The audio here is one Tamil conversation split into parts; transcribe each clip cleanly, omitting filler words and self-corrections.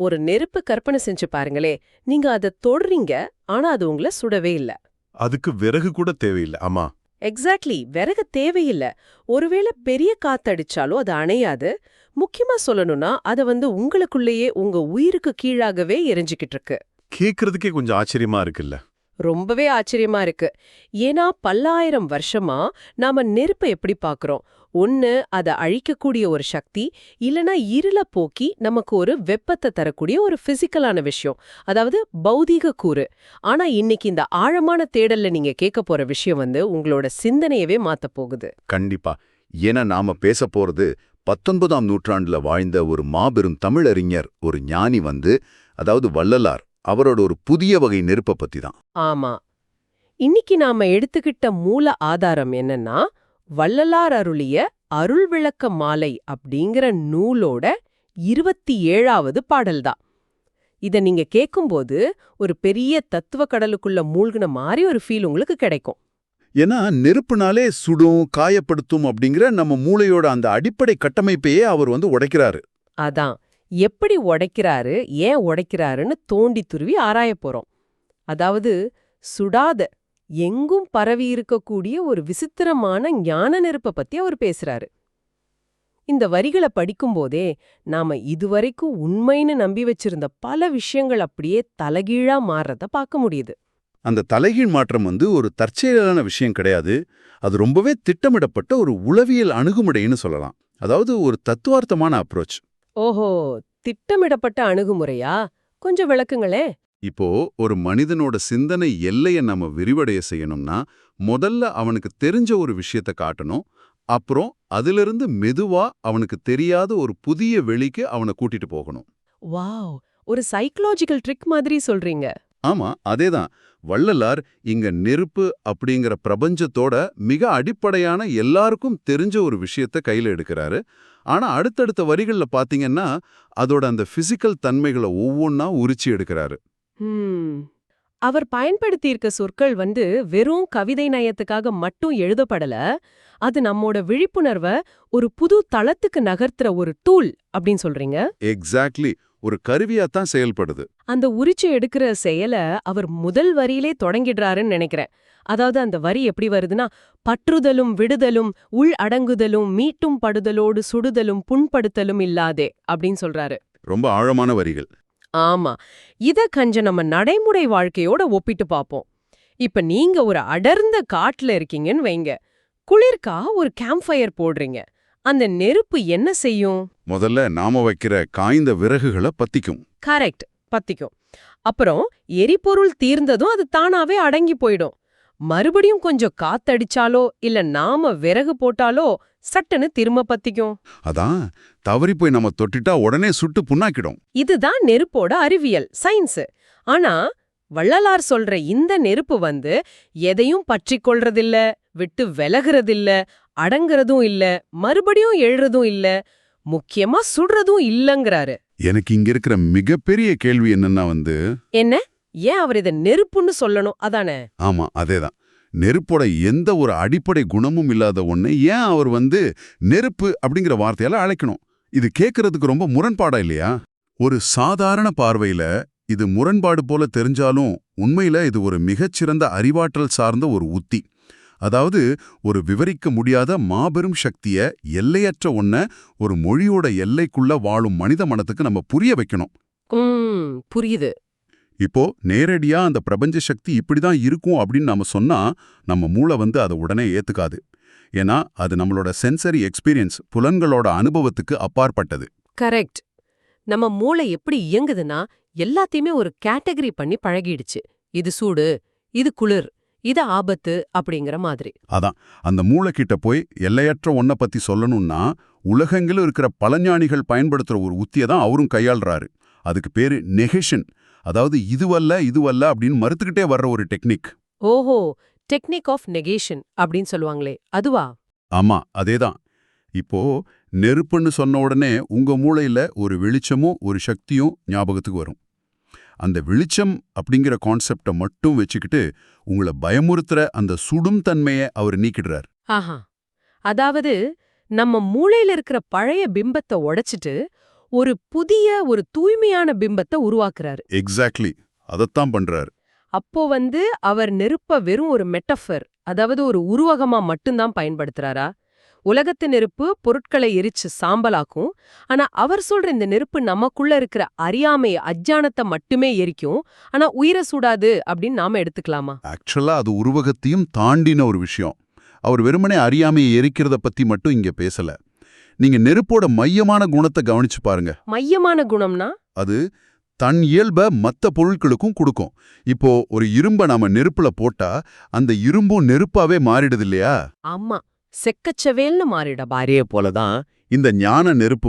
ஒரு நெருப்பு கற்பனை செஞ்சு பாருங்களே, நீங்க அத தொடுறீங்க, ஆனா அது உங்கள சுடவே இல்ல. அதுக்கு விறகு கூட தேவையில்லை. ஆமா. எக்ஸாக்ட்லி, விறகு தேவையில்ல. ஒருவேளை பெரிய காத்தடிச்சாலும் அது அணையாது. முக்கியமா சொல்லணும்னா அத உங்களுக்குள்ளேயே உங்க உயிருக்கு கீழாகவே எரிஞ்சுக்கிட்டு இருக்கு. கேக்குறதுக்கே கொஞ்சம் ஆச்சரியமா இருக்குல்ல. ரொம்பவே ஆச்சரியமா இருக்கு. ஏன்னா பல்லாயிரம் வருஷமா நாம நெருப்பை எப்படி பார்க்கறோம்? ஒண்ணு அத அழிக்கக்கூடிய ஒரு சக்தி, இல்லனா இருள போக்கி நமக்கு ஒரு வெப்பத்தை தரக்கூடிய ஒரு பிசிக்கலான விஷயம், அதாவது பௌதீக கூறு. ஆனா இன்னைக்கு இந்த ஆழமான தேடல்ல நீங்க கேட்க போற விஷயம் உங்களோட சிந்தனையவே மாத்த போகுது. கண்டிப்பா. ஏன்னா நாம பேச போறது 19ஆம் நூற்றாண்டுல வாழ்ந்த ஒரு மாபெரும் தமிழறிஞர், ஒரு ஞானி அதாவது வள்ளலார், அவரோட ஒரு புதிய வகை நெருப்ப பத்தி தான். ஆமா. இன்னைக்கு நாம எடுத்துக்கிட்ட மூல ஆதாரம் என்னன்னா, வள்ளலார் அருளிய அருள் விளக்க மாலை அப்படிங்கிற நூலோட 27வது பாடல்தான். இத நீங்க கேட்கும்போது ஒரு பெரிய தத்துவ கடலுக்குள்ள மூழ்கின மாதிரி ஒரு ஃபீல் உங்களுக்கு கிடைக்கும். ஏன்னா நெருப்புனாலே சுடும், காயப்படுத்தும் அப்படிங்கிற நம்ம மூளையோட அந்த அடிப்படை கட்டமைப்பையே அவர் உடைக்கிறாரு. அதான், எப்படி உடைக்கிறாரு, ஏன் உடைக்கிறாருன்னு தோண்டி துருவி ஆராயப் போறோம். அதாவது சுடாத, எங்கும் பரவி இருக்கக்கூடிய ஒரு விசித்திரமான ஞான நெருப்ப பத்தி அவர் பேசுறாரு. இந்த வரிகளை படிக்கும்போதே நாம இதுவரைக்கும் உண்மைன்னு நம்பி வச்சிருந்த பல விஷயங்கள் அப்படியே தலகீழா மாறுறத பார்க்க முடியுது. அந்த தலைகீழ் மாற்றம் ஒரு தற்செயலான விஷயம் கிடையாது. அது ரொம்பவே திட்டமிடப்பட்ட ஒரு உளவியல் அணுகுமுறைன்னு சொல்லலாம். அதாவது ஒரு தத்துவார்த்தமான அப்ரோச். ஓஹோ, திட்டமிடப்பட்ட அணுகுமுறையா? கொஞ்சம் விளக்குங்களே. இப்போ ஒரு மனிதனோட சிந்தனை எல்லைய நம்ம விரிவடைய செய்யணும்னா முதல்ல அவனுக்கு தெரிஞ்ச ஒரு விஷயத்த காட்டணும். அப்புறம் அதிலிருந்து மெதுவா அவனுக்கு தெரியாத ஒரு புதிய வெளிக்கு அவனை கூட்டிட்டு போகணும். வாவ், ஒரு சைக்கலாஜிக்கல் ட்ரிக் மாதிரி சொல்றீங்க. ஆமா, அதேதான். வள்ளலார் இங்க நெருப்பு அப்படிங்கிற பிரபஞ்சத்தோட மிக அடிப்படையான எல்லாருக்கும் தெரிஞ்ச ஒரு விஷயத்த கையில எடுக்கிறாரு. ஆனா அடுத்தடுத்த வரிகள்ல பாத்தீங்கன்னா அதோட அந்த பிசிக்கல் தன்மைகளை ஒவ்வொன்னா உரிச்சு எடுக்கிறாரு. அவர் பயன்படுத்தியிருக்க சொற்கள் வெறும் கவிதை நயத்துக்காக மட்டும் எழுதப்படல. அது நம்மோட விழிப்புணர்வ ஒரு புது தளத்துக்கு நகர்த்துற ஒரு டூல் அப்படின்னு சொல்றீங்க. எக்ஸாக்ட்லி, ஒரு கருவியாத்தான் செயல்படுது. அந்த உரிச்சு எடுக்கிற செயல அவர் முதல் வரியிலே தொடங்கிடுறாருன்னு நினைக்கிறேன். அதாவது அந்த வரி எப்படி வருதுன்னா, பற்றுதலும் விடுதலும் உள் அடங்குதலும் மீட்டும் படுதலோடு சுடுதலும் புண்படுத்தலும் இல்லாதே அப்படின்னு சொல்றாரு. ரொம்ப ஆழமான வரிகள். ஆமா, இத கொஞ்சம் நம்ம நடைமுறை வாழ்க்கையோட ஒப்பிட்டு பாப்போம். இப்ப நீங்க ஒரு அடர்ந்த காட்டுல இருக்கீங்கன்னு வைங்க. குளிர்க்காக ஒரு கேம்ப் ஃபயர் போடுறீங்க. அந்த நெருப்பு என்ன செய்யும்? முதல்ல நாம வைக்கிற காய்ந்த விறகுகளை பத்திக்கும். கரெக்ட், பத்திக்கும். அப்புறம் எரிபொருள் தீர்ந்ததும் அது தானாவே அடங்கி போயிடும். மறுபடியும் கொஞ்சம் காத்தடிச்சாலோ இல்ல நாம விறகு போட்டாலோ சட்டுன்னு திரும்ப பத்திக்கும். அதான், தவறி போய் நம்ம தொட்டிட்டா உடனே சுட்டு புண்ணாக்கிடும். இதுதான் நெருப்போட அறிவியல், சயின்ஸ். ஆனா வள்ளலார் சொல்ற இந்த நெருப்பு எதையும் பற்றிக் கொள்றதில்ல, விட்டு விலகுறதில்ல, அடங்குறதும் இல்ல, மறுபடியும் எழுறதும் இல்ல, முக்கியமா சுடுறதும் இல்லங்கறாரு. எனக்கு இங்க இருக்கிற மிகப்பெரிய கேள்வி என்னன்னா என்ன, ஏன் அவர் இத நெருப்புன்னு சொல்லணும்? அதானே. ஆமா, அதேதான். நெருப்போட எந்த ஒரு அடிப்படை குணமும் இல்லாத ஒண்ணு ஏன் அவர் நெருப்பு அப்படிங்கிற வார்த்தையால அழைக்கணும்? இது கேட்கறதுக்கு ரொம்ப முரண்பாடா இல்லையா? ஒரு சாதாரண பார்வையில இது முரண்பாடு போல தெரிஞ்சாலும் உண்மையில இது ஒரு மிகச்சிறந்த அறிவாற்றல் சார்ந்த ஒரு உத்தி. அதாவது ஒரு விவரிக்க முடியாத மாபெரும் சக்திய, எல்லையற்ற ஒன்ன ஒரு மொழியோட எல்லைக்குள்ள வாழும் மனித மனத்துக்கு நம்ம புரிய வைக்கணும். புரியுது. இப்போ நேரடியா அந்த பிரபஞ்ச சக்தி இப்படிதான் இருக்கும் அப்படின்னு நாம சொன்னா நம்ம மூளை அதை உடனே ஏத்துக்காது. ஏன்னா அது நம்மளோட சென்சரி எக்ஸ்பீரியன்ஸ், புலன்களோட அனுபவத்துக்கு அப்பாற்பட்டது. கரெக்ட். நம்ம மூளை எப்படி இயங்குதுன்னா எல்லாத்தையுமே ஒரு கேட்டகரி பண்ணி பழகிடுச்சு. இது சூடு, இது குளிர், இது ஆபத்து அப்படிங்கிற மாதிரி. அதான், அந்த மூளை கிட்ட போய் எல்லையற்ற ஒன்ன பத்தி சொல்லணும்னா உலகெங்கிலும் இருக்கிற பலஞானிகள் பயன்படுத்துற ஒரு உத்தியை தான் அவரும் கையாள்றாரு. அதுக்கு பேரு நெகேஷன். அதாவது இதுவல்ல அப்படின்னு மறுத்துக்கிட்டே வர்ற ஒரு டெக்னிக். ஓஹோ, டெக்னிக் ஆஃப் நெகேஷன் அப்படின்னு சொல்லுவாங்களே, அதுவா? ஆமா, அதேதான். இப்போ நெருப்புன்னு சொன்ன உடனே உங்க மூளையில ஒரு வெளிச்சமும் ஒரு சக்தியும் ஞாபகத்துக்கு வரும். அந்த வெளிச்சம் அப்படிங்கிற கான்செப்டை மட்டும் வச்சுக்கிட்டு உங்களை பயமுறுத்துற அந்த சுடும் தன்மையை அவர் நீக்கிடுறார். ஆஹா, அதாவது நம்ம மூளையில இருக்கிற பழைய பிம்பத்தை உடைச்சிட்டு ஒரு தூய்மையான பிம்பத்தை உருவாக்குறாரு. எக்ஸாக்ட்லி, அதத்தான் பண்றாரு. அப்போ அவர் நெருப்ப வெறும் ஒரு மெட்டஃபர், அதாவது ஒரு உருவகமா மட்டும்தான் பயன்படுத்துறாரா? உலகத்து நெருப்பு பொருட்களை எரிச்சு சாம்பலாக்கும். ஆனா அவர் சொல்ற இந்த நெருப்பு நமக்குள்ள இருக்கிற அறியாமை, அஜ்ஞானத்தை மட்டுமே எரிக்கும். ஆனா உயிரை சுடாது அப்படின்னு நாம எடுத்துக்கலாமா? ஆக்சுவலா அது உருவகத்தையும் தாண்டின ஒரு விஷயம். அவர் வெறுமனே அறியாமையை எரிக்கிறத பத்தி மட்டும் இங்க பேசல. நீங்க நெருப்போட மையமான குணத்தை கவனிச்சு பாருங்க. மையமான குணம்னா? அது தன் இயல்ப மத்த பொருட்களுக்கும் கொடுக்கும். இப்போ ஒரு இரும்ப நாம நெருப்புல போட்டா அந்த இரும்பும் நெருப்பாவே மாறிடுது இல்லையா? ஆமா, செக்கச்சவேல்னு மாறிட. பாரிய போலதான் இந்த ஞான நெருப்பு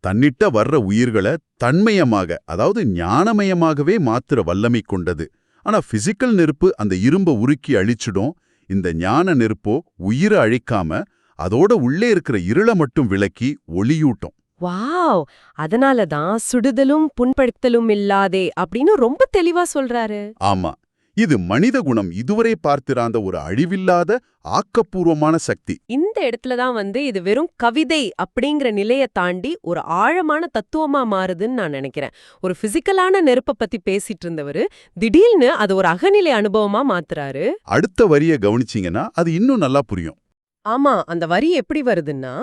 தன்னிட்ட வர்ற உயிர்களை தன்மயமாக, அதாவது ஞானமயமாகவே மாத்துற வல்லமை கொண்டது. ஆனா பிசிக்கல் நெருப்பு அந்த இரும்ப உருக்கி அழிச்சிடும். இந்த ஞான நெருப்போ உயிரை அழிக்காம அதோட உள்ளே இருக்கிற இருளை மட்டும் விலக்கி ஒளியூட்டும். வாவ்! அதனாலதான் சுடுதலும் புண்படுத்தலும் இல்லாதே அப்படின்னு ரொம்ப தெளிவா சொல்றாரு. ஆமா, இது மனித குணம் இதுவரை பார்த்திராத ஒரு அழிவில்லாத ஆக்கப்பூர்வமான சக்தி. இந்த இடத்துலதான் இது வெறும் கவிதை அப்படிங்கிற நிலையை தாண்டி ஒரு ஆழமான தத்துவமா மாறுதுன்னு நான் நினைக்கிறேன். ஒரு பிசிக்கலான நெருப்பை பத்தி பேசிட்டு இருந்தவரு திடீர்னு அது ஒரு அகநிலை அனுபவமா மாத்துறாரு. அடுத்த வரியை கவனிச்சீங்கன்னா அது இன்னும் நல்லா புரியும். ஆமா, அந்த வரி எப்படி வருதுன்னா,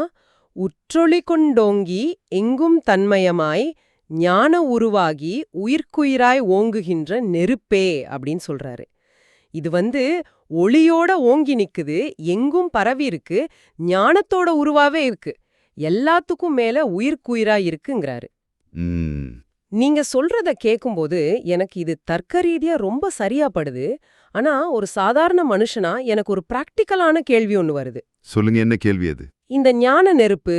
உற்றொளி கொண்டோங்கி எங்கும் தன்மயமாய் ஞான உருவாகி உயிர்க்குயிராய் ஓங்குகின்ற நெருப்பே அப்படின்னு சொல்றாரு. இது ஒளியோட ஓங்கி நிக்குது, எங்கும் பரவி இருக்கு, ஞானத்தோட உருவாவே இருக்கு, எல்லாத்துக்கும் மேல உயிர்க்குயிராய் இருக்குங்கிறாரு. நீங்க சொல்றத கேக்கும்போது எனக்கு இது தர்க்க ரீதியா ரொம்ப சரியா படுது. ஆனா ஒரு சாதாரண மனுஷனா எனக்கு ஒரு பிராக்டிக்கலான கேள்வி ஒண்ணு வருது. சொல்லுங்க, என்ன கேள்வி அது? இந்த ஞான நெருப்பு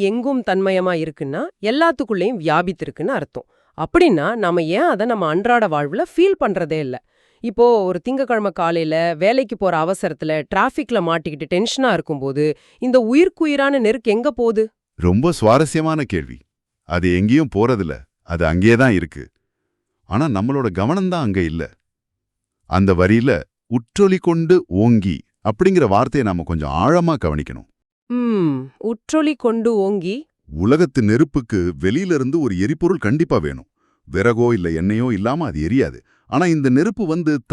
எங்கும் தன்மயமா இருக்குன்னா எல்லாத்துக்குள்ளேயும் வியாபித்திருக்குன்னு அர்த்தம். அப்படின்னா நாம ஏன் அதை நம்ம அன்றாட வாழ்வுல ஃபீல் பண்றதே இல்ல? இப்போ ஒரு திங்கக்கிழமை காலையில வேலைக்கு போற அவசரத்துல டிராஃபிக்ல மாட்டிக்கிட்டு டென்ஷனா இருக்கும்போது இந்த உயிர்க்குயிரான நெருக்கு எங்க போகுது? ரொம்ப சுவாரஸ்யமான கேள்வி. அது எங்கேயும் போறதில்ல, அது அங்கேதான் இருக்கு. ஆனா நம்மளோட கவனம்தான் அங்க இல்ல. அந்த வரியில உற்றொளி கொண்டு ஓங்கி அப்படிங்கிற வார்த்தையை நாம கொஞ்சம் ஆழமா கவனிக்கணும். உற்றொளி கொண்டு ஓங்கி. உலகத்து நெருப்புக்கு வெளியிலிருந்து ஒரு எரிபொருள் கண்டிப்பா வேணும். விறகோ இல்ல எண்ணெயோ இல்லாம அது எரியாது. ஆனா இந்த நெருப்பு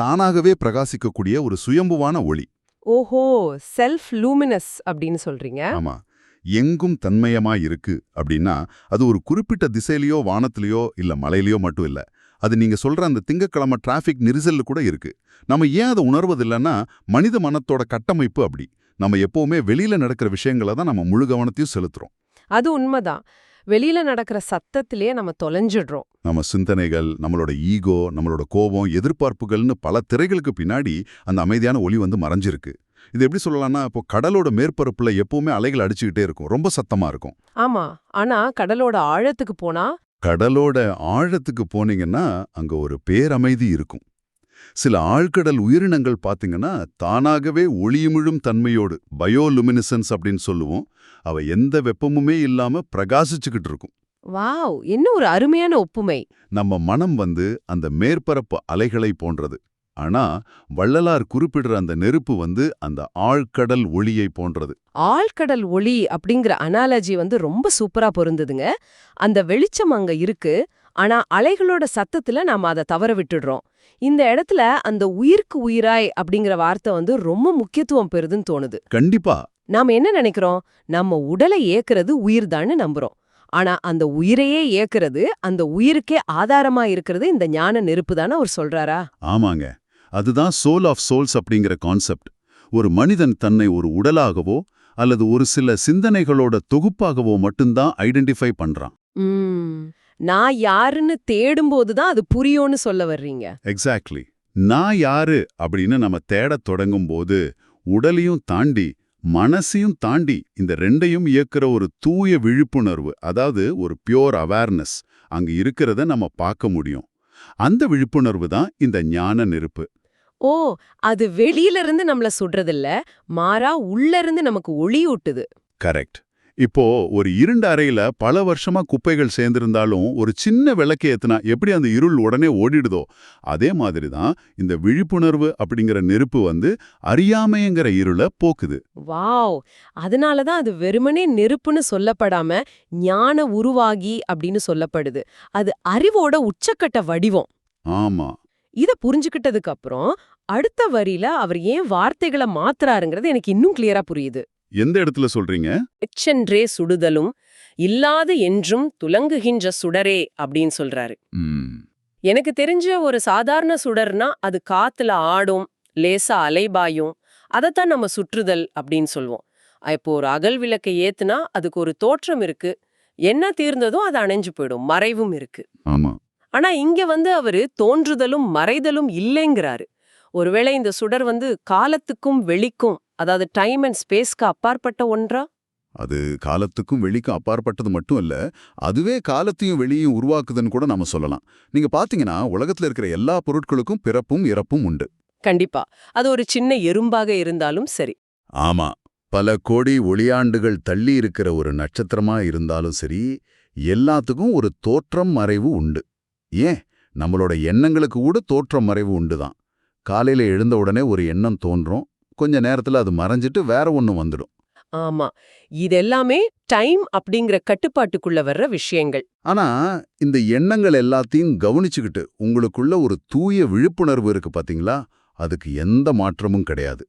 தானாகவே பிரகாசிக்கக்கூடிய ஒரு சுயம்புவான ஒளி. ஓஹோ, செல்ஃப் லூமினஸ் அப்படின்னு சொல்றீங்க? ஆமா, எங்கும் தன்மயமா இருக்கு அப்படின்னா அது ஒரு குறிப்பிட்ட திசையிலயோ வானத்திலயோ இல்ல மலையிலயோ மட்டும் இல்ல. அது நீங்க சொல்ற அந்த திங்கக்கிழமை டிராஃபிக் நெரிசல்ல கூட இருக்கு. நம்ம ஏன் அதை உணர்வதில்லைன்னா மனித மனத்தோட கட்டமைப்பு அப்படி. நம்ம எப்பவுமே வெளியில நடக்கிற விஷயங்களை தான் நம்ம முழு கவனத்தையும் செலுத்துறோம். அது உண்மைதான். வெளியில நடக்கிற சத்தத்திலேயே நம்ம தொலைஞ்சிடுறோம். நம்ம சிந்தனைகள், நம்மளோட ஈகோ, நம்மளோட கோபம், எதிர்பார்ப்புகள்னு பல திரைகளுக்கு பின்னாடி அந்த அமைதியான ஒளி மறைஞ்சிருக்கு. இது எப்படி சொல்லலாம்னா, இப்போ கடலோட மேற்பரப்புல எப்பவுமே அலைகள் அடிச்சுக்கிட்டே இருக்கும், ரொம்ப சத்தமா இருக்கும். ஆமா, ஆனா கடலோட ஆழத்துக்கு போனா? கடலோட ஆழத்துக்கு போனீங்கன்னா அங்க ஒரு பேரமைதி இருக்கும். சில ஆழ்கடல் உயிரினங்கள் பாத்தீங்கன்னா தானாகவே ஒளியுமிழும் தன்மையோடு, பயோலுமினிசன்ஸ் அப்படின்னு சொல்லுவோம், அவ எந்த வெப்பமுமே இல்லாம பிரகாசிச்சுக்கிட்டு இருக்கும். வாவ், என்ன ஒரு அருமையான ஒப்புமை. நம்ம மனம் அந்த மேற்பரப்பு அலைகளை போன்றது. ஆனா வள்ளலார் குறிப்பிடுற அந்த நெருப்பு அந்த ஆழ்கடல் ஒளியை போன்றது. ஆழ்கடல் ஒளி அப்படிங்கிற அனாலஜி ரொம்ப சூப்பரா பொருந்துதுங்க. அந்த வெளிச்சம் அங்க இருக்கு, ஆனா அலைகளோட சத்தத்துல நாம அதை தவற விட்டுடுறோம். இந்த இடத்துல அந்த உயிருக்கு உயிராய் அப்படிங்கிற வார்த்தை ரொம்ப முக்கியத்துவம் பெறுதுன்னு தோணுது. கண்டிப்பா. நாம என்ன நினைக்கிறோம்? நம்ம உடலை ஏக்குறது உயிர்தான்னு நம்புறோம். ஆனா அந்த உயிரையே ஏக்குறது, அந்த உயிருக்கே ஆதாரமா இருக்கிறது இந்த ஞான நெருப்பு தானே அவர் சொல்றாரா? ஆமாங்க, அதுதான் சோல் ஆஃப் சோல்ஸ் அப்படிங்கிற கான்செப்ட். ஒரு மனிதன் தன்னை ஒரு உடலாகவோ அல்லது ஒரு சில சிந்தனைகளோட தொகுப்பாகவோ மட்டும்தான் ஐடென்டிஃபை பண்றான். நான் யாருன்னு தேடும்போதுதான் அது புரியும்னு சொல்ல வர்றீங்க. எக்ஸாக்ட்லி. நான் யாரு அப்படின்னு நம்ம தேடத் தொடங்கும் போது உடலையும் தாண்டி மனசையும் தாண்டி இந்த ரெண்டையும் இயக்குற ஒரு தூய விழிப்புணர்வு, அதாவது ஒரு பியோர் அவேர்னஸ் அங்க இருக்கிறத நம்ம பார்க்க முடியும். அந்த விழிப்புணர்வு தான் இந்த ஞான நெருப்பு. ஓ, அது வெளியில இருந்து நம்மள சுடுறதில்ல, மாறா உள்ள இருந்து நமக்கு ஒளி ஊட்டுது. கரெக்ட். இப்போ ஒரு இருண்ட அறையில பல வருஷமா குப்பைகள் சேர்ந்திருந்தாலும் ஒரு சின்ன விளக்கு ஏத்துனா எப்படி அந்த இருள் உடனே ஓடிடுதோ அதே மாதிரி தான் இந்த விழிப்புணர்வு அப்படிங்கிற நெருப்பு வந்து அறியாமைங்கிற இருளை போக்குது. வாவ்! அதனால தான் அது வெறுமனே நெருப்புன்னு சொல்லப்படாம ஞான உருவாகி அப்படின்னு சொல்லப்படுது. அது அறிவோட உச்சக்கட்ட வடிவம். ஆமா, இத புரிஞ்சுக்கிட்டதுக்கு அப்புறம் அடுத்த வரியில அவர் ஏன் வார்த்தைகளை மாத்துறாருங்கிறது எனக்கு இன்னும் கிளியரா புரியுது. எந்த இடத்துல சொல்றீங்க? எச்சென்றே சுடுதலும் இல்லாது என்றும் துலங்குகின்ற சுடரே அப்படின்னு சொல்றாரு. ம், எனக்கு தெரிஞ்ச ஒரு சாதாரண சுடர்னா அது காத்துல ஆடும், லேசா அலைபாயும், அதைத்தான் நம்ம சுற்றுதல் அப்படின்னு சொல்லுவோம். இப்போ ஒரு அகல் விளக்கை ஏத்துனா அதுக்கு ஒரு தோற்றம் இருக்கு, என்ன தீர்ந்ததும் அது அணைஞ்சு போயிடும், மறைவும் இருக்கு. ஆமா. ஆனா இங்க அவரு தோன்றுதலும் மறைதலும் இல்லைங்கிறாரு. ஒருவேளை இந்த சுடர் காலத்துக்கும் வெளிக்கும், அதாவது டைம் அண்ட் ஸ்பேஸ்க்கு அப்பாற்பட்ட ஒன்றா? அது காலத்துக்கும் வெளிக்கும் அப்பாற்பட்டது மட்டும் இல்ல, அதுவே காலத்தையும் வெளியையும் உருவாக்குதுன்னு கூட நாம சொல்லலாம். நீங்க பாத்தீங்கன்னா உலகத்துல இருக்கிற எல்லா பொருட்களுக்கும் பிறப்பும் இறப்பும் உண்டு. கண்டிப்பா. அது ஒரு சின்ன எறும்பாக இருந்தாலும் சரி. ஆமா, பல கோடி ஒளியாண்டுகள் தள்ளி இருக்கிற ஒரு நட்சத்திரமா இருந்தாலும் சரி, எல்லாத்துக்கும் ஒரு தோற்றம் மறைவு உண்டு. ஏன், நம்மளோட எண்ணங்களுக்கு கூட தோற்றம் மறைவு உண்டுதான். காலையில எழுந்த உடனே ஒரு எண்ணம் தோன்றும், கொஞ்ச நேரத்துல அது மறைஞ்சிட்டு வேற ஒண்ணு வந்துடும். ஆமா. இதெல்லாமே டைம் அப்படிங்கிற கட்டுப்பாட்டுக்குள்ள வர்ற விஷயங்கள். ஆனா இந்த எண்ணங்கள் எல்லாத்தையும் கவனிச்சுக்கிட்டு உங்களுக்குள்ள ஒரு தூய விழிப்புணர்வு இருக்கு பாத்தீங்களா, அதுக்கு எந்த மாற்றமும் கிடையாது.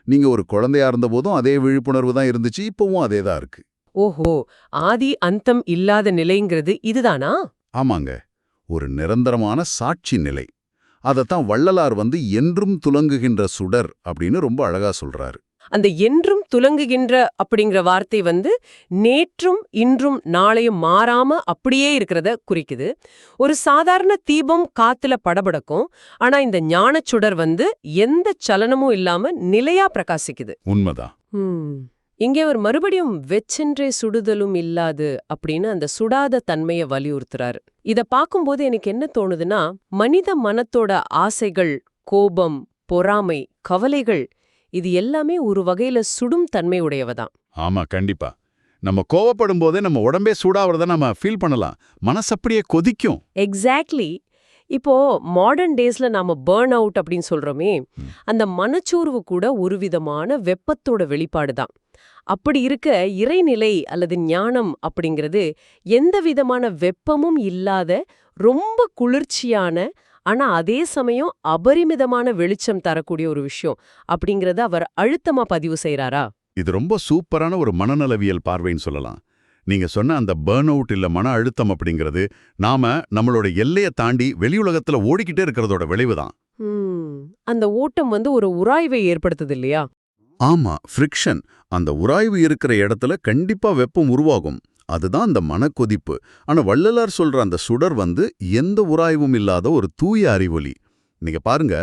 நீங்க ஒரு குழந்தையா இருந்தபோதும் அதே விழிப்புணர்வு தான் இருந்துச்சு, இப்பவும் அதே தான் இருக்கு. ஓஹோ, ஆதி அந்தம் இல்லாத நிலைங்கிறது இதுதானா? ஆமாங்க, ஒரு நிரந்தரமான சாட்சி நிலை. அதத்தான் வள்ளலார் வந்து என்றும் துலங்குகின்ற சுடர் அப்படின்னு ரொம்ப அழகா சொல்றாரு. அந்த என்றும் துலங்குகின்ற அப்படிங்கிற வார்த்தை நேற்றும் இன்றும் நாளையும் மாறாம அப்படியே இருக்கிறத குறிக்குது. ஒரு சாதாரண தீபம் காத்துல படபடக்கும், ஆனா இந்த ஞானச் சுடர் எந்த சலனமும் இல்லாம நிலையா பிரகாசிக்குது. உண்மைதான். இங்கே ஒரு மறுபடியும் வெச்சென்றே சுடுதலும் இல்லாது அப்படின்னு அந்த சுடாத தன்மையை வலியுறுத்துறாரு. இத பார்க்கும்போது எனக்கு என்ன தோணுதுன்னா, மனித மனத்தோட ஆசைகள், கோபம், பொறாமை, கவலைகள் இது எல்லாமே ஒரு வகையில சுடும் தன்மை உடையவதான். ஆமா, கண்டிப்பா. நம்ம கோவப்படும் போதே நம்ம உடம்பே சூடாவறத நம்ம ஃபீல் பண்ணலாம். மனசு அப்படியே கொதிக்கும். எக்ஸாக்ட்லி. இப்போ மாடர்ன் டேஸ்ல நாம பர்ன் அவுட் அப்படின்னு சொல்றோமே, அந்த மனச்சோர்வு கூட ஒரு விதமான வெப்பத்தோட வெளிப்பாடுதான். அப்படி இருக்க இறைநிலை அல்லது ஞானம் அப்படிங்கிறது எந்த விதமான வெப்பமும் இல்லாத ரொம்ப குளிர்ச்சியான, ஆனா அதே சமயம் அபரிமிதமான வெளிச்சம் தரக்கூடிய ஒரு விஷயம் அப்படிங்கறத அவர் அழுத்தமா பதிவு செய்யறாரா? இது ரொம்ப சூப்பரான ஒரு மனநலவியல் பார்வைன்னு சொல்லலாம். நீங்க சொன்ன அந்த பர்ன் அவுட் இல்ல மன அழுத்தம் அப்படிங்கிறது நாம நம்மளோட எல்லையை தாண்டி வெளியுலகத்துல ஓடிக்கிட்டே இருக்கிறதோட விளைவுதான். அந்த ஓட்டம் ஒரு உராய்வை ஏற்படுத்துது இல்லையா? ஆமா, ஃப்ரிக்ஷன். அந்த உராய்வு இருக்கிற இடத்துல கண்டிப்பா வெப்பம் உருவாகும். அதுதான் அந்த மனக்கொதிப்பு. ஆனா வள்ளலார் சொல்ற அந்த சுடர் எந்த உராய்வும் இல்லாத ஒரு தூய அறிவொளி. நீங்க பாருங்க,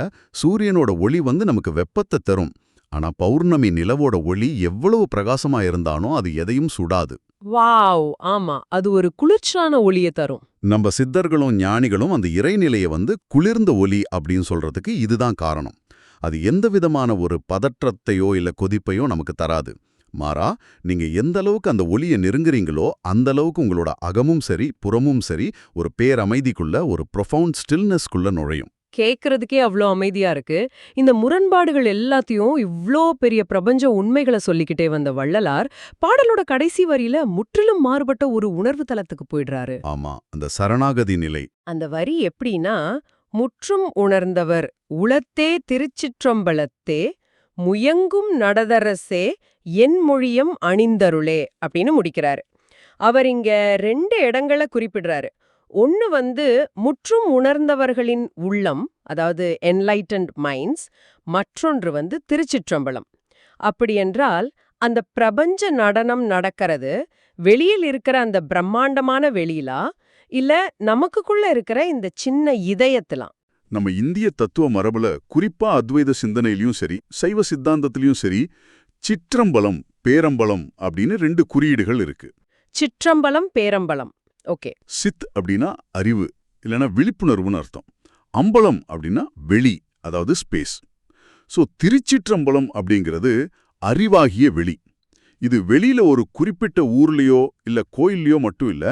சூரியனோட ஒளி நமக்கு வெப்பத்தை தரும். ஆனா பௌர்ணமி நிலவோட ஒளி எவ்வளவு பிரகாசமா இருந்தாலும் அது எதையும் சுடாது. வாவ்! ஆமா, அது ஒரு குளிர்ச்சியான ஒளியை தரும். நம்ம சித்தர்களும் ஞானிகளும் அந்த இறைநிலையை குளிர்ந்த ஒளி அப்படின்னு சொல்றதுக்கு இதுதான் காரணம். அது எந்த விதமான ஒரு பதற்றத்தையோ இல்ல கொதிப்பையோ நமக்கு தராது. மாறா, நீங்க எந்த அளவுக்கு அந்த ஒளியை நெருங்குறீங்களோ அந்த அளவுக்கு உங்களோட அகமும் சரி புறமும் சரி ஒரு பேரமைதிக்குள்ள, ஒரு ப்ரொஃபவுண்ட் ஸ்டில்னஸ்குள்ள நுழையும். கேட்கறதுக்கே அவ்வளோ அமைதியா இருக்கு. இந்த முரண்பாடுகள் எல்லாத்தையும் இவ்ளோ பெரிய பிரபஞ்ச உண்மைகளை சொல்லிக்கிட்டே வந்த வள்ளலார் பாடலோட கடைசி வரியில முற்றிலும் மாறுபட்ட ஒரு உணர்வு தலத்துக்கு போயிடுறாரு. ஆமா, அந்த சரணாகதி நிலை. அந்த வரி எப்படின்னா, முற்றும் உணர்ந்தவர் உளத்தே திருச்சிற்றம்பலத்தே முயங்கும் நடதரசே என் மொழியம் அணிந்தருளே அப்படின்னு முடிக்கிறாரு. அவர் இங்க 2 இடங்களை குறிப்பிடுறாரு. ஒன்னு முற்றும் உணர்ந்தவர்களின் உள்ளம், அதாவது என்லைட்டன்ட் மைண்ட்ஸ். மற்றொன்று திருச்சிற்றம்பலம். அப்படியென்றால் அந்த பிரபஞ்ச நடனம் நடக்கிறது வெளியில் இருக்கிற அந்த பிரம்மாண்டமான வெளியிலா, இல்ல நமக்குள்ள இருக்கிற இந்த சின்ன இதயத்திலாம்? நம்ம இந்திய தத்துவ மரபுல, குறிப்பா அத்வைத சிந்தனையிலயும் சரி சைவ சித்தாந்தத்திலயும் சரி, சிற்றம்பலம் பேரம்பலம் அப்படின்னு 2 குறியீடுகள் இருக்கு. சிற்றம்பலம் பேரம்பலம். ஓகே. சித் அப்படின்னா அறிவு இல்லைன்னா விழிப்புணர்வுன்னு அர்த்தம். அம்பலம் அப்படின்னா வெளி, அதாவது ஸ்பேஸ். சோ திருச்சிற்றம்பலம் அப்படிங்கிறது அறிவாகிய வெளி. இது வெளியில ஒரு குறிப்பிட்ட ஊர்லயோ இல்ல கோயில்லயோ மட்டும் இல்ல,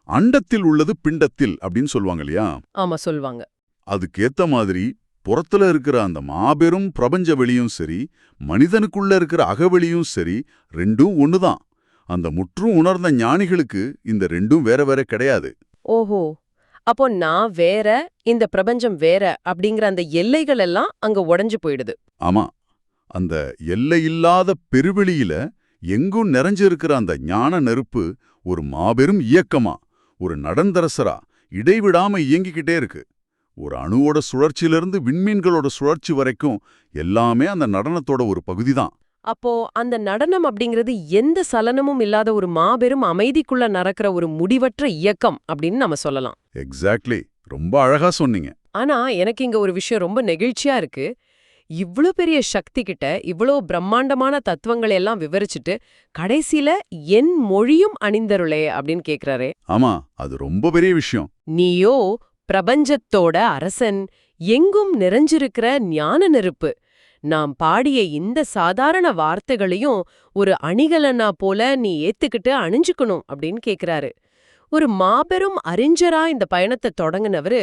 அண்டத்தில் உள்ளது பிண்டத்தில் அப்படின்னு சொல்லுவாங்க இல்லையா? ஆமா சொல்வாங்க. அதுக்கேத்த மாதிரி புறத்துல இருக்கிற அந்த மாபெரும் பிரபஞ்ச வெளியும் சரி, மனிதனுக்குள்ள இருக்கிற அகவெளியும் சரி, ரெண்டும் ஒண்ணுதான். அந்த முற்றும் உணர்ந்த ஞானிகளுக்கு இந்த ரெண்டும் வேற வேற கிடையாது. ஓஹோ! அப்போ நான் வேற, இந்த பிரபஞ்சம் வேற அப்படிங்கிற அந்த எல்லைகள் எல்லாம் அங்க உடைஞ்சு போயிடுது. ஆமா, அந்த எல்லையில்லாத பெருவெளியில எங்கும் நிறைஞ்சிருக்கிற அந்த ஞான நெருப்பு ஒரு மாபெரும் இயக்கமா, ஒரு நடந்தரசரா இடைவிடாம இயங்கிக்கிட்டே இருக்கு. ஒரு அணுவோட சுழற்சியிலிருந்து விண்மீன்களோட சுழற்சி வரைக்கும் எல்லாமே அந்த நடனத்தோட ஒரு பகுதிதான். அப்போ அந்த நடனம் அப்படிங்கிறது எந்த சலனமும் இல்லாத ஒரு மாபெரும் அமைதிக்குள்ள நடக்கிற ஒரு முடிவற்ற இயக்கம் அப்படின்னு நம்ம சொல்லலாம். எக்ஸாக்ட்லி, ரொம்ப அழகா சொன்னீங்க. ஆனா எனக்கு இங்க ஒரு விஷயம் ரொம்ப நெகிழ்ச்சியா இருக்கு. இவ்ளோ பெரிய சக்தி கிட்ட இவ்ளோ பிரம்மாண்டமான தத்துவங்களை எல்லாம் விவரிச்சுட்டு கடைசியில என் மொழியும் அணிந்தருளே அப்படின்னு கேக்குறாரே. ஆமா, அது ரொம்ப பெரிய விஷயம். நீயோ பிரபஞ்சத்தோட அரசன், எங்கும் நிறைஞ்சிருக்கிற ஞான நெருப்பு. நாம் பாடிய இந்த சாதாரண வார்த்தைகளையும் ஒரு அணிகலனா போல நீ ஏத்துக்கிட்டு அணிஞ்சுக்கணும் அப்படின்னு கேக்குறாரு. ஒரு மாபெரும் அறிஞரா இந்த பயணத்தை தொடங்குனவரு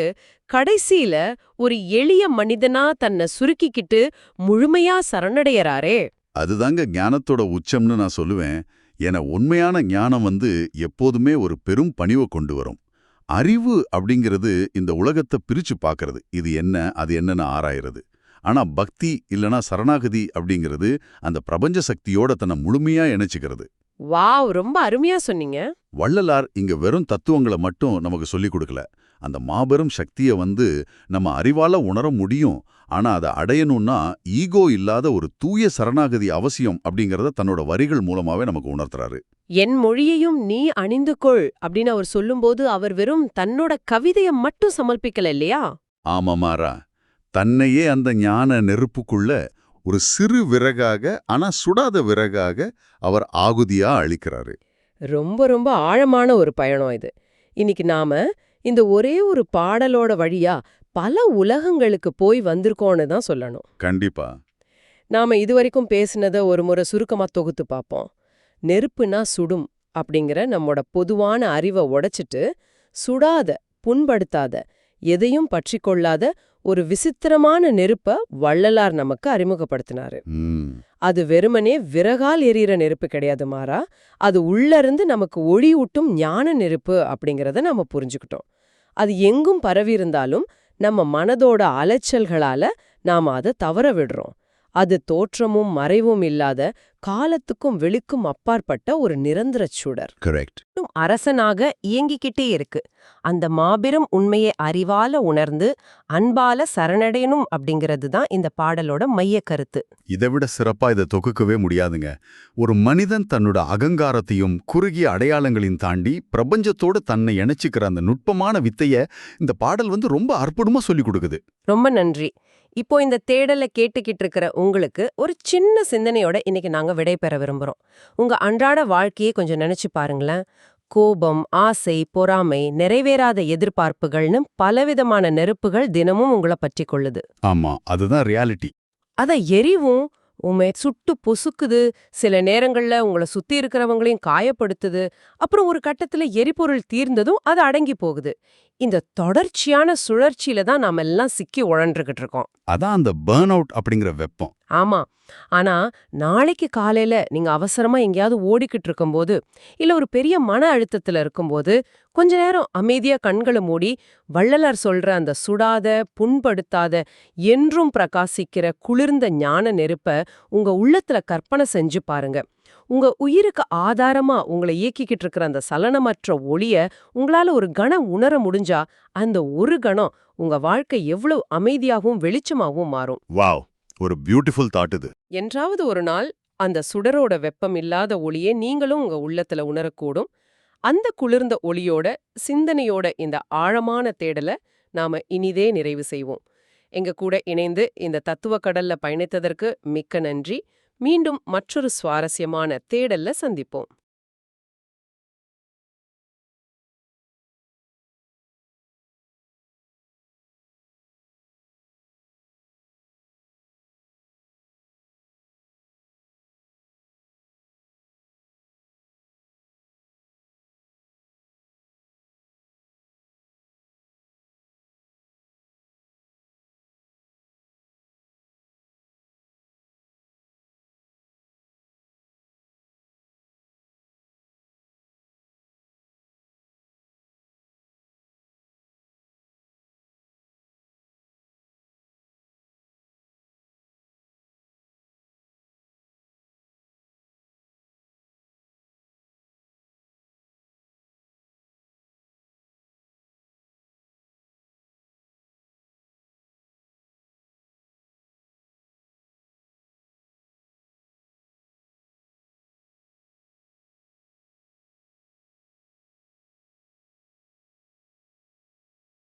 கடைசியில ஒரு எளிய மனிதனா தன்னை சுருக்கிக்கிட்டு முழுமையா சரணடையறாரே. அதுதாங்க ஞானத்தோட உச்சம்னு நான் சொல்லுவேன். என உண்மையான ஞானம் எப்போதுமே ஒரு பெரும் பணிவை கொண்டு வரும். அறிவு அப்படிங்கிறது இந்த உலகத்தை பிரிச்சு பார்க்கறது, இது என்ன அது என்னன்னு ஆராயறது. ஆனா பக்தி இல்லனா சரணாகதி அப்படிங்கிறது அந்த பிரபஞ்ச சக்தியோட தன்னை முழுமையா இணைச்சுக்கிறது. வாவ், ரொம்ப அருமையா சொன்னீங்க. வள்ளலார் இங்க வெறும் தத்துவங்களை மட்டும் நமக்கு சொல்லிக் கொடுக்கல. அந்த மாபெரும் சக்தியை நம்ம அறிவால உணர முடியும். ஆனா அதை அடையணும்னா ஈகோ இல்லாத ஒரு தூய சரணாகதி அவசியம் அப்படிங்கறத தன்னோட வரிகள் மூலமாவே நமக்கு உணர்த்துறாரு. என் மொழியையும் நீ அணிந்து கொள் அப்படின்னு அவர் சொல்லும்போது அவர் வெறும் தன்னோட கவிதையை மட்டும் சமர்ப்பிக்கல இல்லையா? ஆமாமாரா, தன்னையே அந்த ஞான நெருப்புக்குள்ள ஒரு சிறு விறகாக, ஆனா சுடாத விறகாக அவர் ஆகுதியா அளிக்கிறாரு. ரொம்ப ரொம்ப ஆழமான ஒரு பயணம் இது. இன்னைக்கு நாம இந்த ஒரே ஒரு பாடலோட வழியா பல உலகங்களுக்கு போய் வந்திருக்கோன்னு தான் சொல்லணும். கண்டிப்பா. நாம இதுவரைக்கும் பேசினதை ஒரு முறை சுருக்கமா தொகுத்து பார்ப்போம். நெருப்புனா சுடும் அப்படிங்கிற நம்மோட பொதுவான அறிவை உடைச்சிட்டு, சுடாத, புண்படுத்தாத, எதையும் பற்றிக்கொள்ளாத ஒரு விசித்திரமான நெருப்ப வள்ளலார் நமக்கு அறிமுகப்படுத்தினாரு. அது வெறுமனே விறகால் எரியிற நெருப்பு கிடையாது, மாறா அது உள்ளிருந்து நமக்கு ஒளியூட்டும் ஞான நெருப்பு அப்படிங்கறத நம்ம புரிஞ்சுக்கிட்டோம். அது எங்கும் பரவியிருந்தாலும் நம்ம மனதோட அலைச்சல்களால நாம அதை தவற விடுறோம். அது தோற்றமும் மறைவும் இல்லாத, காலத்துக்கும் வெளிக்கும் அப்பாற்பட்ட ஒரு நிரந்தர சுடர். கரெக்ட். அரசனாக இயங்கிக்கிட்டே இருக்கு. அந்த மாபெரும் உண்மையை அறிவால உணர்ந்து அன்பால சரணடையணும் அப்படிங்கிறது தான் இந்த பாடலோட மைய கருத்து. இதை விட சிறப்பா இதை தொகுக்கவே முடியாதுங்க. ஒரு மனிதன் தன்னோட அகங்காரத்தையும் குறுகிய அடையாளங்களையும் தாண்டி பிரபஞ்சத்தோடு தன்னை இணைச்சிக்கிற அந்த நுட்பமான வித்தைய இந்த பாடல் ரொம்ப அற்புதமா சொல்லிக் கொடுக்குது. ரொம்ப நன்றி. இப்போ இந்த தேடலை கேட்டுக்கிட்டு இருக்கிற உங்களுக்கு ஒரு சின்ன சிந்தனையோட இன்னைக்கு நாங்க விடைபெற விரும்புறோம். உங்க அன்றாட வாழ்க்கையை கொஞ்சம் நினைச்சு பாருங்களேன். கோபம், ஆசை, பொறாமை, நிறைவேறாத எதிர்பார்ப்புகள்னு பலவிதமான நெருப்புகள் தினமும் உங்களை பற்றி கொள்ளுது. ஆமா, அதுதான் ரியாலிட்டி. அத எரிவும் உண்மை சுட்டு பொசுக்குது. சில நேரங்கள்ல உங்களை சுத்தி இருக்கிறவங்களையும் காயப்படுத்துது. அப்புறம் ஒரு கட்டத்துல எரிபொருள் தீர்ந்ததும் அது அடங்கி போகுது. இந்த தொடர்ச்சியான சுழற்சியில தான் நாம எல்லாம் சிக்கி உழன்றுகிட்டு இருக்கோம். அதான் அந்த பர்ன் அவுட் அப்படிங்கிற வெப்பம். ஆமா. ஆனா நாளைக்கு காலையில நீங்க அவசரமா எங்கேயாவது ஓடிக்கிட்டு இருக்கும்போது, இல்ல ஒரு பெரிய மன அழுத்தத்துல இருக்கும்போது, கொஞ்ச நேரம் அமைதியா கண்களை மூடி வள்ளலார் சொல்ற அந்த சுடாத, புண்படுத்தாத, என்றும் பிரகாசிக்கிற குளிர்ந்த ஞான நெருப்ப உங்க உள்ளத்துல கற்பனை செஞ்சு பாருங்க. உங்க உயிருக்கு ஆதாரமா உங்களை இயக்கிக்கிட்டு இருக்கிற அந்த சலனமற்ற ஒளிய உங்களால ஒரு கணம் உணர முடிஞ்சா, அந்த ஒரு கணம் உங்க வாழ்க்கை எவ்வளவு அமைதியாகவும் வெளிச்சமாகவும் மாறும். வாவ், ஒரு பியூட்டிஃபுல் தாட் இது. என்றாவது ஒரு நாள் அந்த சுடரோட வெப்பம் இல்லாத ஒளியை நீங்களும் உங்க உள்ளத்துல உணரக்கூடும். அந்த குளிர்ந்த ஒளியோட, சிந்தனையோட இந்த ஆழமான தேடலை நாம இனிதே நிறைவு செய்வோம். எங்க கூட இணைந்து இந்த தத்துவ கடல்ல பயணித்ததற்கு மிக்க நன்றி. மீண்டும் மற்றொரு சுவாரஸ்யமான தேடல்ல சந்திப்போம்.